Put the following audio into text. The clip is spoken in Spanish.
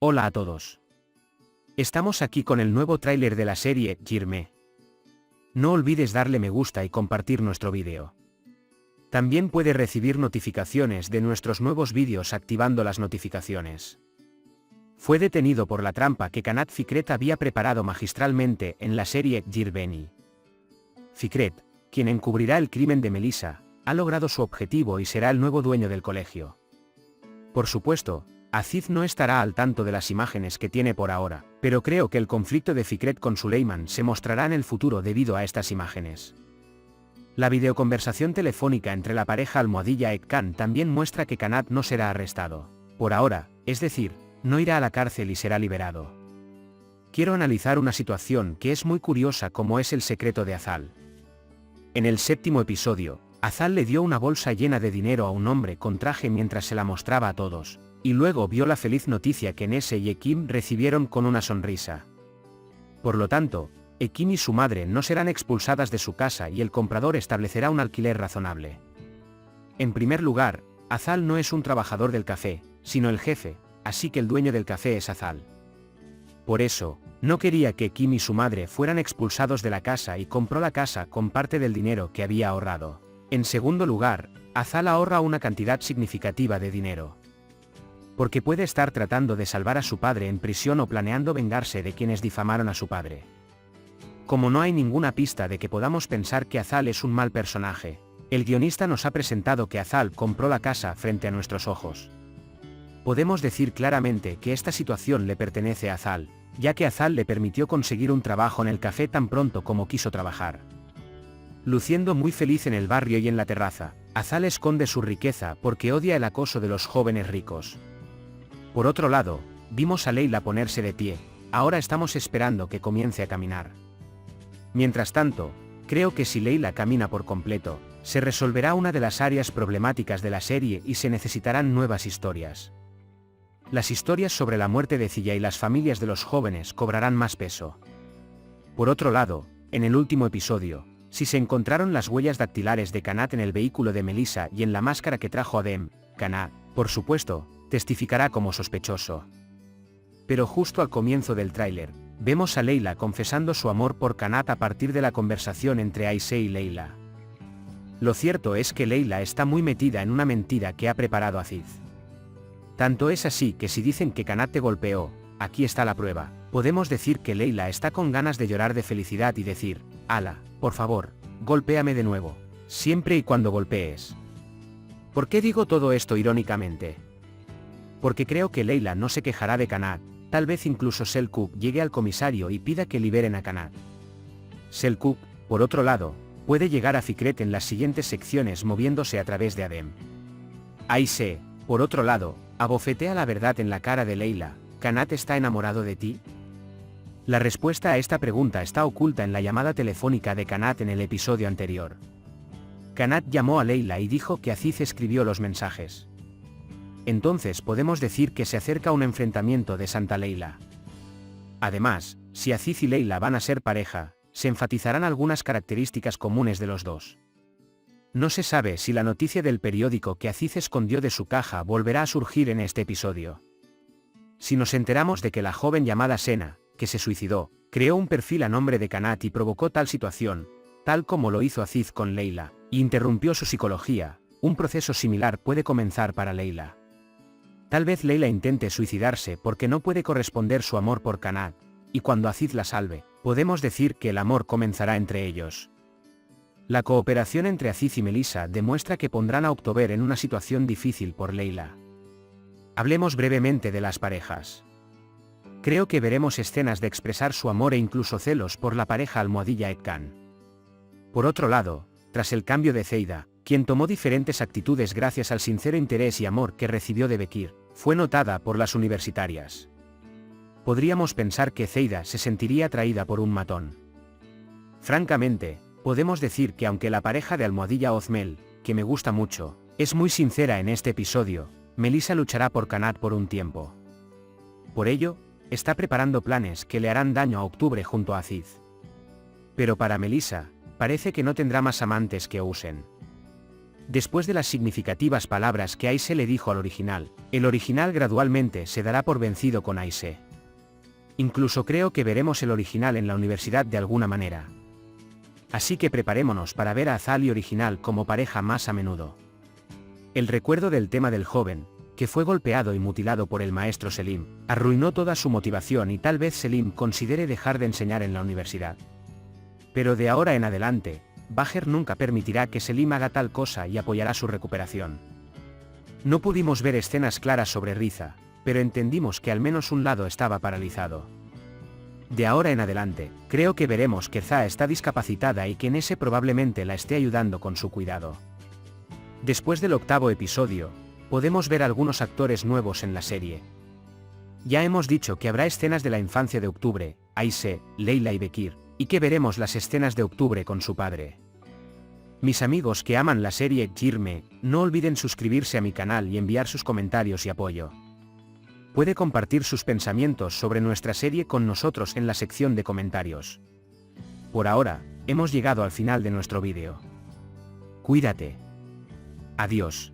Hola a todos. Estamos aquí con el nuevo tráiler de la serie Jirme. No olvides darle me gusta y compartir nuestro vídeo. También puede recibir notificaciones de nuestros nuevos vídeos activando las notificaciones. Fue detenido por la trampa que Kanat Fikret había preparado magistralmente en la serie Jirbeni. Fikret, quien encubrirá el crimen de Melissa, ha logrado su objetivo y será el nuevo dueño del colegio. Por supuesto, Aziz no estará al tanto de las imágenes que tiene por ahora, pero creo que el conflicto de Fikret con Suleiman se mostrará en el futuro debido a estas imágenes. La videoconversación telefónica entre la pareja Almohadilla Khan también muestra que Kanat no será arrestado. Por ahora, es decir, no irá a la cárcel y será liberado. Quiero analizar una situación que es muy curiosa como es el secreto de Azal. En el 7º episodio, Azal le dio una bolsa llena de dinero a un hombre con traje mientras se la mostraba a todos, y luego vio la feliz noticia que Nese y Ekim recibieron con una sonrisa. Por lo tanto, Ekim y su madre no serán expulsadas de su casa y el comprador establecerá un alquiler razonable. En primer lugar, Azal no es un trabajador del café, sino el jefe, así que el dueño del café es Azal. Por eso, no quería que Ekim y su madre fueran expulsados de la casa y compró la casa con parte del dinero que había ahorrado. En segundo lugar, Azal ahorra una cantidad significativa de dinero. Porque puede estar tratando de salvar a su padre en prisión o planeando vengarse de quienes difamaron a su padre. Como no hay ninguna pista de que podamos pensar que Azal es un mal personaje, el guionista nos ha presentado que Azal compró la casa frente a nuestros ojos. Podemos decir claramente que esta situación le pertenece a Azal, ya que Azal le permitió conseguir un trabajo en el café tan pronto como quiso trabajar. Luciendo muy feliz en el barrio y en la terraza, Azal esconde su riqueza porque odia el acoso de los jóvenes ricos. Por otro lado, vimos a Leila ponerse de pie, ahora estamos esperando que comience a caminar. Mientras tanto, creo que si Leila camina por completo, se resolverá una de las áreas problemáticas de la serie y se necesitarán nuevas historias. Las historias sobre la muerte de Zilla y las familias de los jóvenes cobrarán más peso. Por otro lado, en el último episodio, si se encontraron las huellas dactilares de Kanat en el vehículo de Melissa y en la máscara que trajo Adem, Kanat, por supuesto, testificará como sospechoso. Pero justo al comienzo del tráiler, vemos a Leila confesando su amor por Kanat a partir de la conversación entre Aisha y Leila. Lo cierto es que Leila está muy metida en una mentira que ha preparado Aziz. Tanto es así que si dicen que Kanat te golpeó, aquí está la prueba, podemos decir que Leila está con ganas de llorar de felicidad y decir, «Ala, por favor, golpéame de nuevo, siempre y cuando golpees». ¿Por qué digo todo esto irónicamente? Porque creo que Leila no se quejará de Kanat, tal vez incluso Selçuk llegue al comisario y pida que liberen a Kanat. Selçuk, por otro lado, puede llegar a Fikret en las siguientes secciones moviéndose a través de Adem. Aisha, por otro lado, abofetea la verdad en la cara de Leila, ¿Kanat está enamorado de ti? La respuesta a esta pregunta está oculta en la llamada telefónica de Kanat en el episodio anterior. Kanat llamó a Leila y dijo que Aziz escribió los mensajes. Entonces podemos decir que se acerca un enfrentamiento de Santa Leila. Además, si Aziz y Leila van a ser pareja, se enfatizarán algunas características comunes de los dos. No se sabe si la noticia del periódico que Aziz escondió de su caja volverá a surgir en este episodio. Si nos enteramos de que la joven llamada Sena, que se suicidó, creó un perfil a nombre de Kanat y provocó tal situación, tal como lo hizo Aziz con Leila, e interrumpió su psicología, un proceso similar puede comenzar para Leila. Tal vez Leila intente suicidarse porque no puede corresponder su amor por Kanat, y cuando Aziz la salve, podemos decir que el amor comenzará entre ellos. La cooperación entre Aziz y Melissa demuestra que pondrán a October en una situación difícil por Leila. Hablemos brevemente de las parejas. Creo que veremos escenas de expresar su amor e incluso celos por la pareja Almohadilla Khan. Por otro lado, tras el cambio de Zeida, quien tomó diferentes actitudes gracias al sincero interés y amor que recibió de Bekir, fue notada por las universitarias. Podríamos pensar que Zeida se sentiría atraída por un matón. Francamente, podemos decir que aunque la pareja de Almohadilla Ozmel, que me gusta mucho, es muy sincera en este episodio, Melissa luchará por Kanat por un tiempo. Por ello, está preparando planes que le harán daño a Octubre junto a Aziz. Pero para Melissa, parece que no tendrá más amantes que Usen. Después de las significativas palabras que Aise le dijo al original, el original gradualmente se dará por vencido con Aise. Incluso creo que veremos el original en la universidad de alguna manera. Así que preparémonos para ver a Azal y original como pareja más a menudo. El recuerdo del tema del joven, que fue golpeado y mutilado por el maestro Selim, arruinó toda su motivación y tal vez Selim considere dejar de enseñar en la universidad. Pero de ahora en adelante, Baher nunca permitirá que Selim haga tal cosa y apoyará su recuperación. No pudimos ver escenas claras sobre Riza, pero entendimos que al menos un lado estaba paralizado. De ahora en adelante, creo que veremos que Za está discapacitada y que Nese probablemente la esté ayudando con su cuidado. Después del 8º episodio, podemos ver algunos actores nuevos en la serie. Ya hemos dicho que habrá escenas de la infancia de Octubre, Aise, Leila y Bekir, y que veremos las escenas de Octubre con su padre. Mis amigos que aman la serie Jirme, no olviden suscribirse a mi canal y enviar sus comentarios y apoyo. Puede compartir sus pensamientos sobre nuestra serie con nosotros en la sección de comentarios. Por ahora, hemos llegado al final de nuestro vídeo. Cuídate. Adiós.